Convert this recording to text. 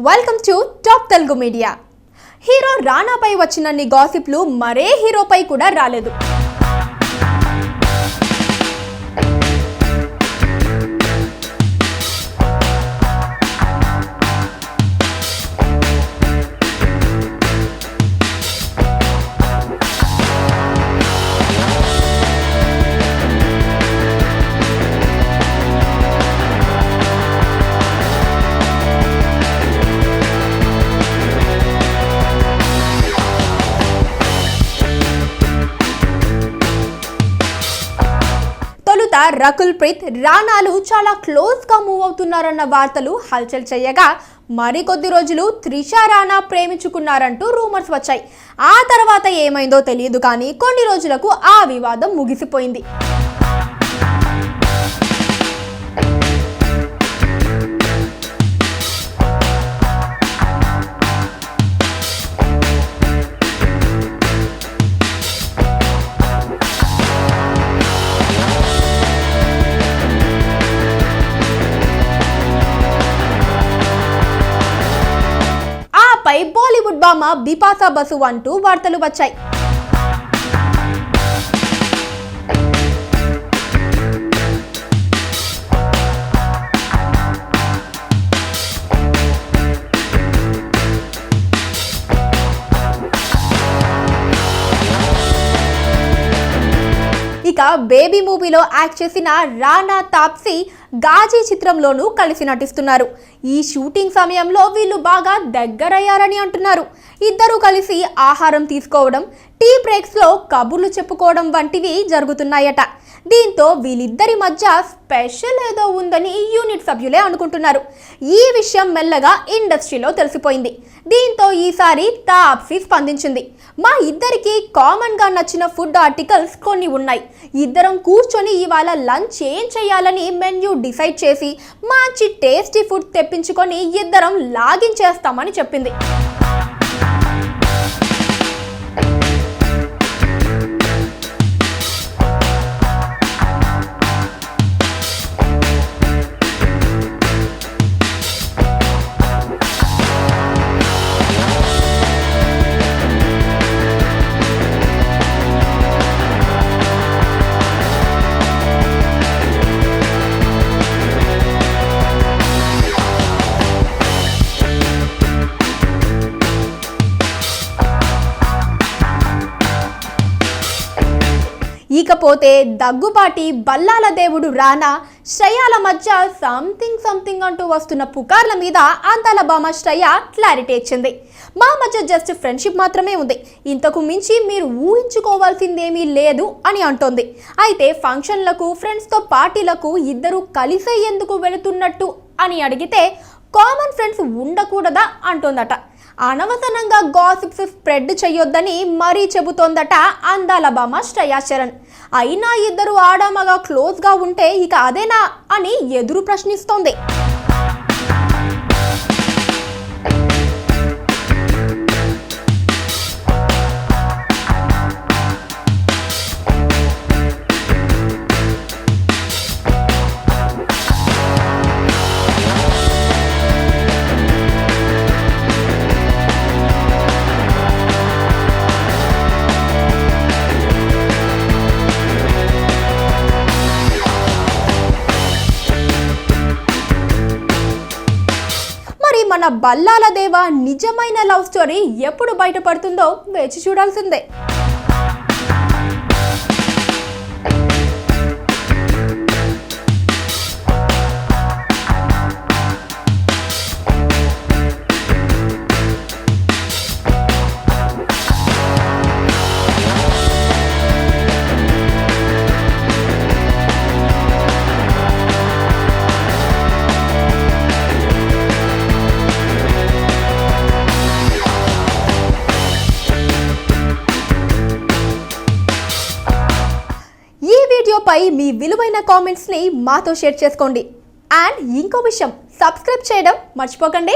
Welcome to top Telugu media. Hero రానాపై వచ్చినన్ని గాసిప్లు మరే హీరోపై కూడా రాలేదు. రకుల్ ప్రీత్ రానాలు చాలా క్లోజ్ గా మూవ్ అవుతున్నారన్న వార్తలు హల్చల్ చేయగా మరికొద్ది రోజులు త్రిష రానా ప్రేమించుకున్నారంటూ రూమర్స్ వచ్చాయి. ఆ తర్వాత ఏమైందో తెలియదు కానీ కొన్ని రోజులకు ఆ వివాదం ముగిసిపోయింది. బాలీవుడ్ భామ బిపాసా బసు అంటూ వార్తలు వచ్చాయి. ఇక బేబీ మూవీలో యాక్ట్ చేసిన రానా తాప్సీ గాజీ చిత్రంలోనూ కలిసి నటిస్తున్నారు. ఈ షూటింగ్ సమయంలో వీళ్ళు బాగా దగ్గరయ్యారని అంటున్నారు. ఇద్దరూ కలిసి ఆహారం తీసుకోవడం, టీ బ్రేక్స్లో కబుర్లు చెప్పుకోవడం వంటివి జరుగుతున్నాయట. దీంతో వీళ్ళిద్దరి మధ్య స్పెషల్ ఏదో ఉందని యూనిట్ సభ్యులే అనుకుంటున్నారు. ఈ విషయం మెల్లగా ఇండస్ట్రీలో తెలిసిపోయింది. దీంతో ఈసారి తాప్సీ స్పందించింది. మా ఇద్దరికి కామన్ గా నచ్చిన ఫుడ్ ఆర్టికల్స్ కొన్ని ఉన్నాయి. ఇద్దరం కూర్చొని ఇవాళ లంచ్ ఏం చేయాలని మెన్యూ డిసైడ్ చేసి మంచి టేస్టీ ఫుడ్ తెప్పించుకొని ఇద్దరం లాగిన్ చేస్తామని చెప్పింది. ఇకపోతే దగ్గుబాటి, బల్లాల దేవుడు రానా, శ్రేయాల మధ్య సంథింగ్ అంటూ వస్తున్న పుకార్ల మీద అందాల భామ శ్రేయ క్లారిటీ ఇచ్చింది. మా మధ్య జస్ట్ ఫ్రెండ్షిప్ మాత్రమే ఉంది, ఇంతకు మించి మీరు ఊహించుకోవాల్సిందేమీ లేదు అని అంటోంది. అయితే ఫంక్షన్లకు, ఫ్రెండ్స్తో పార్టీలకు ఇద్దరు కలిసే ఎందుకు వెళుతున్నట్టు అని అడిగితే కామన్ ఫ్రెండ్స్ ఉండకూడదా అంటోందట. అనవసరంగా గాసిప్స్ స్ప్రెడ్ చేయొద్దని మరీ చెబుతోందట అందాల భామ శ్రేయా చరణ్. అయినా ఇద్దరు ఆడామగా క్లోజ్గా ఉంటే ఇక అదేనా అని ఎదురు ప్రశ్నిస్తోంది. మన బల్లాల దేవ నిజమైన లవ్ స్టోరీ ఎప్పుడు బయటపడుతుందో వేచి చూడాల్సిందే. పై మీ విలువైన కామెంట్స్ ని మాతో షేర్ చేసుకోండి. అండ్ ఇంకో విషయం, సబ్స్క్రైబ్ చేయడం మర్చిపోకండి.